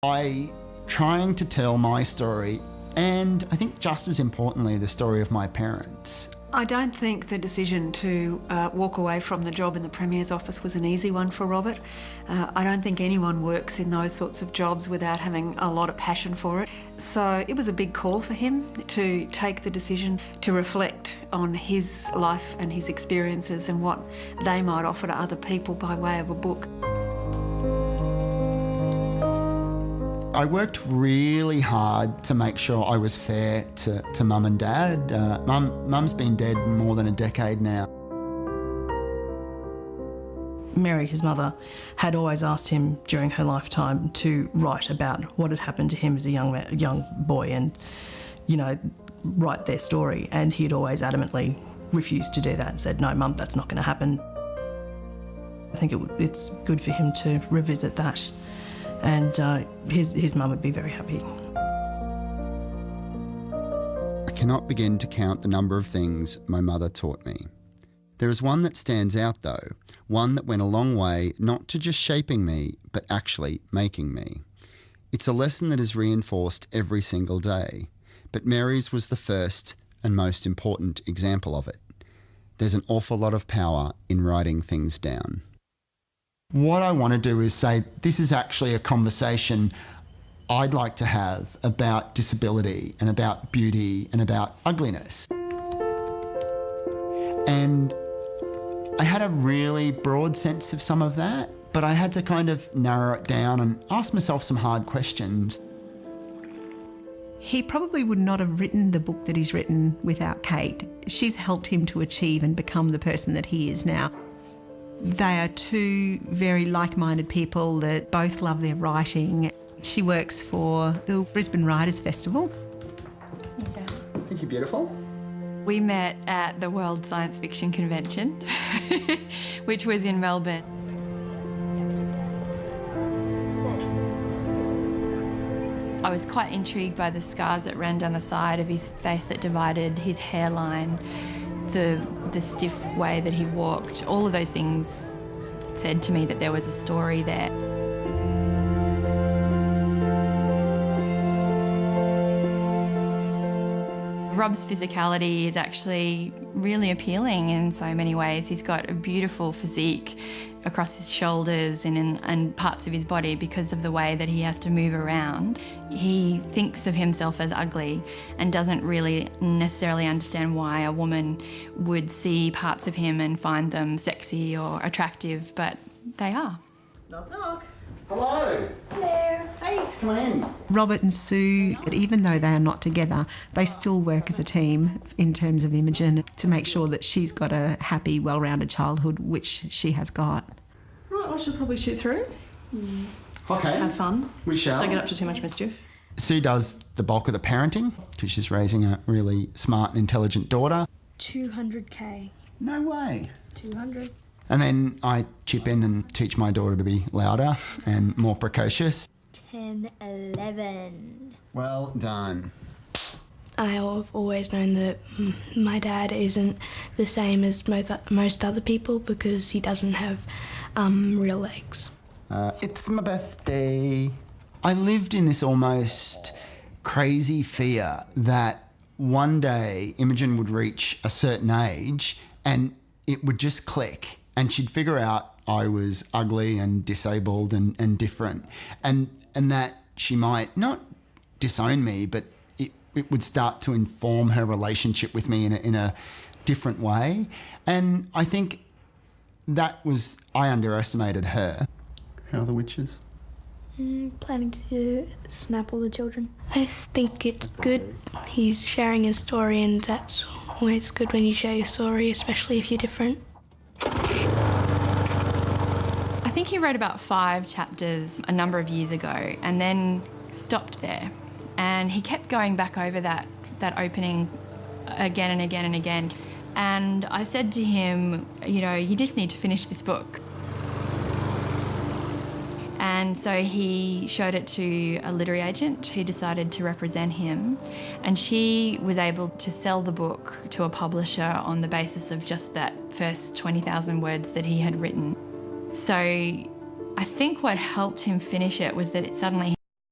By trying to tell my story, and I think just as importantly, the story of my parents. I don't think the decision to walk away from the job in the Premier's office was an easy one for Robert. I don't think anyone works in those sorts of jobs without having a lot of passion for it. So it was a big call for him to take the decision to reflect on his life and his experiences and what they might offer to other people by way of a book. I worked really hard to make sure I was fair to Mum and Dad. Mum's been dead more than a decade now. Mary, his mother, had always asked him during her lifetime to write about what had happened to him as a young boy and, you know, write their story. And he'd always adamantly refused to do that and said, no, Mum, that's not going to happen. I think it's good for him to revisit that. And his mum would be very happy. I cannot begin to count the number of things my mother taught me. There is one that stands out though, one that went a long way not to just shaping me, but actually making me. It's a lesson that is reinforced every single day, but Mary's was the first and most important example of it. There's an awful lot of power in writing things down. What I want to do is say this is actually a conversation I'd like to have about disability and about beauty and about ugliness. And I had a really broad sense of some of that, but I had to kind of narrow it down and ask myself some hard questions. He probably would not have written the book that he's written without Kate. She's helped him to achieve and become the person that he is now. They are two very like-minded people that both love their writing. She works for the Brisbane Writers' Festival. I think you're beautiful. We met at the World Science Fiction Convention, which was in Melbourne. I was quite intrigued by the scars that ran down the side of his face that divided his hairline, the stiff way that he walked. All of those things said to me that there was a story there. Rob's physicality is actually really appealing in so many ways. He's got a beautiful physique across his shoulders and parts of his body because of the way that he has to move around. He thinks of himself as ugly and doesn't really necessarily understand why a woman would see parts of him and find them sexy or attractive, but they are. Knock, knock. Hello. Hello. Hey, come on in. Robert and Sue, even though they are not together, they still work as a team in terms of Imogen to make sure that she's got a happy, well-rounded childhood, which she has got. Right, I should probably shoot through. Okay. Have fun. We shall. Don't get up to too much mischief. Sue does the bulk of the parenting because she's raising a really smart and intelligent daughter. 200k. No way. 200. And then I chip in and teach my daughter to be louder and more precocious. 10, 11. Well done. I've always known that my dad isn't the same as most other people because he doesn't have real legs. It's my birthday. I lived in this almost crazy fear that one day Imogen would reach a certain age and it would just click and she'd figure out I was ugly and disabled and different and that she might not disown me, but it would start to inform her relationship with me in a different way. And I think I underestimated her. How are the witches? Planning to snap all the children. I think it's good. He's sharing his story and that's always good when you share your story, especially if you're different. I think he wrote about 5 chapters a number of years ago and then stopped there. And he kept going back over that opening again and again and again. And I said to him, you know, you just need to finish this book. And so he showed it to a literary agent who decided to represent him. And she was able to sell the book to a publisher on the basis of just that first 20,000 words that he had written. So I think what helped him finish it was that it suddenly